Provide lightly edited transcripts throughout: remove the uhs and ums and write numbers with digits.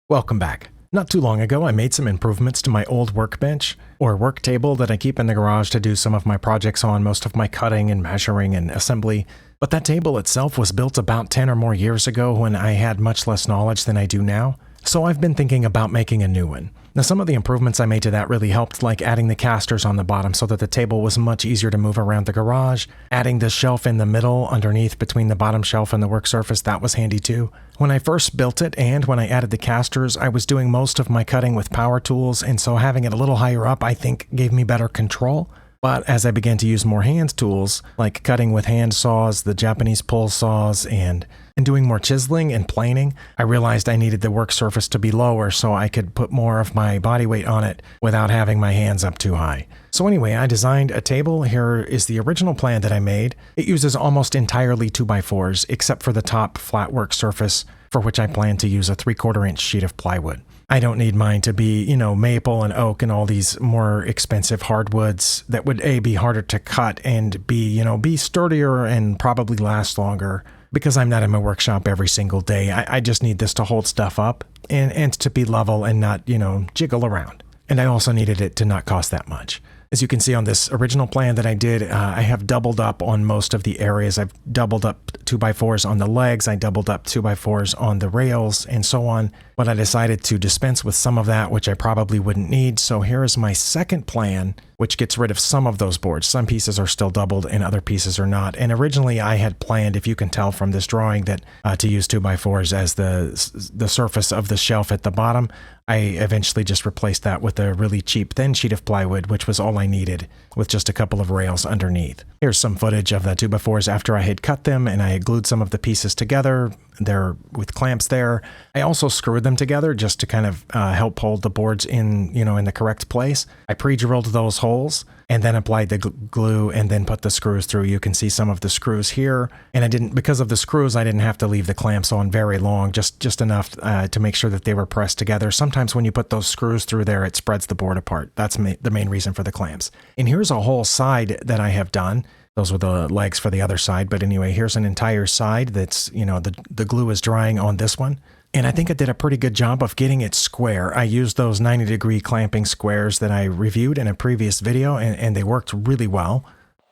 Welcome back. Not too long ago, I made some improvements to my old workbench, or work table that I keep in the garage to do some of my projects on, most of my cutting and measuring and assembly. But that table itself was built about 10 or more years ago when I had much less knowledge than I do now. So I've been thinking about making a new one. Now, some of the improvements I made to that really helped, like adding the casters on the bottom so that the table was much easier to move around the garage, adding the shelf in the middle underneath between the bottom shelf and the work surface. That was handy too. When I first built it and when I added the casters, I was doing most of my cutting with power tools, and so having it a little higher up I think gave me better control. But as I began to use more hand tools, like cutting with hand saws, the Japanese pull saws, and doing more chiseling and planing, I realized I needed the work surface to be lower so I could put more of my body weight on it without having my hands up too high. So anyway, I designed a table. Here is the original plan that I made. It uses almost entirely 2x4s, except for the top flat work surface, for which I plan to use a 3/4 inch sheet of plywood. I don't need mine to be, maple and oak and all these more expensive hardwoods that would A, be harder to cut, and B, be sturdier and probably last longer, because I'm not in my workshop every single day. I just need this to hold stuff up and to be level and not, jiggle around. And I also needed it to not cost that much. As you can see on this original plan that I did, I have doubled up on most of the areas. I've doubled up 2x4s on the legs, I doubled up 2x4s on the rails, and so on. But I decided to dispense with some of that, which I probably wouldn't need. So here is my second plan, which gets rid of some of those boards. Some pieces are still doubled and other pieces are not. And originally I had planned, if you can tell from this drawing, that to use 2x4s as the surface of the shelf at the bottom. I eventually just replaced that with a really cheap thin sheet of plywood, which was all I needed, with just a couple of rails underneath. Here's some footage of the 2x4s after I had cut them, and I had glued some of the pieces together. They're with clamps there. I also screwed them together just to kind of help hold the boards in, in the correct place. I pre-drilled those holes and then applied the glue and then put the screws through. You can see some of the screws here. And because of the screws, I didn't have to leave the clamps on very long, just enough to make sure that they were pressed together. Sometimes when you put those screws through there, it spreads the board apart. That's the main reason for the clamps. And here's a whole side that I have done. Those were the legs for the other side. But anyway, here's an entire side that's, the glue is drying on this one. And I think I did a pretty good job of getting it square. I used those 90-degree clamping squares that I reviewed in a previous video, and they worked really well.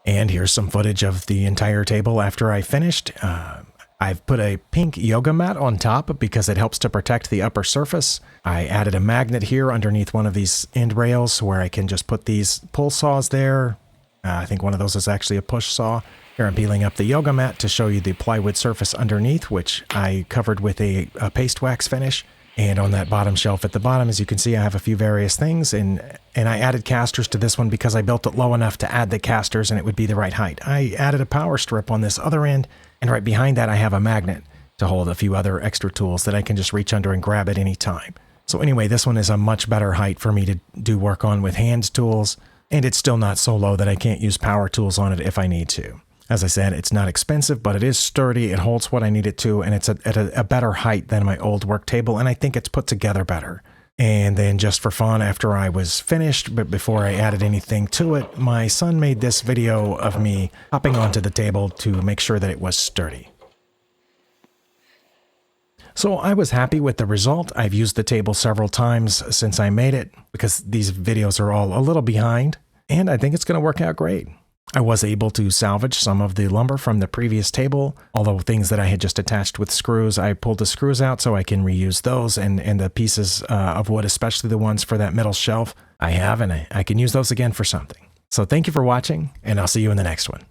And here's some footage of the entire table after I finished. I've put a pink yoga mat on top because it helps to protect the upper surface. I added a magnet here underneath one of these end rails where I can just put these pull saws there. I think one of those is actually a push saw. Here I'm peeling up the yoga mat to show you the plywood surface underneath, which I covered with a paste wax finish. And on that bottom shelf at the bottom, as you can see, I have a few various things. And I added casters to this one because I built it low enough to add the casters and it would be the right height. I added a power strip on this other end, and right behind that I have a magnet to hold a few other extra tools that I can just reach under and grab at any time. So anyway, this one is a much better height for me to do work on with hand tools. And it's still not so low that I can't use power tools on it if I need to. As I said, it's not expensive, but it is sturdy. It holds what I need it to, and it's at a better height than my old work table, and I think it's put together better. And then just for fun, after I was finished, but before I added anything to it, my son made this video of me hopping onto the table to make sure that it was sturdy. So I was happy with the result. I've used the table several times since I made it because these videos are all a little behind, and I think it's going to work out great. I was able to salvage some of the lumber from the previous table, although things that I had just attached with screws, I pulled the screws out so I can reuse those, and the pieces of wood, especially the ones for that middle shelf, I have, and I can use those again for something. So thank you for watching, and I'll see you in the next one.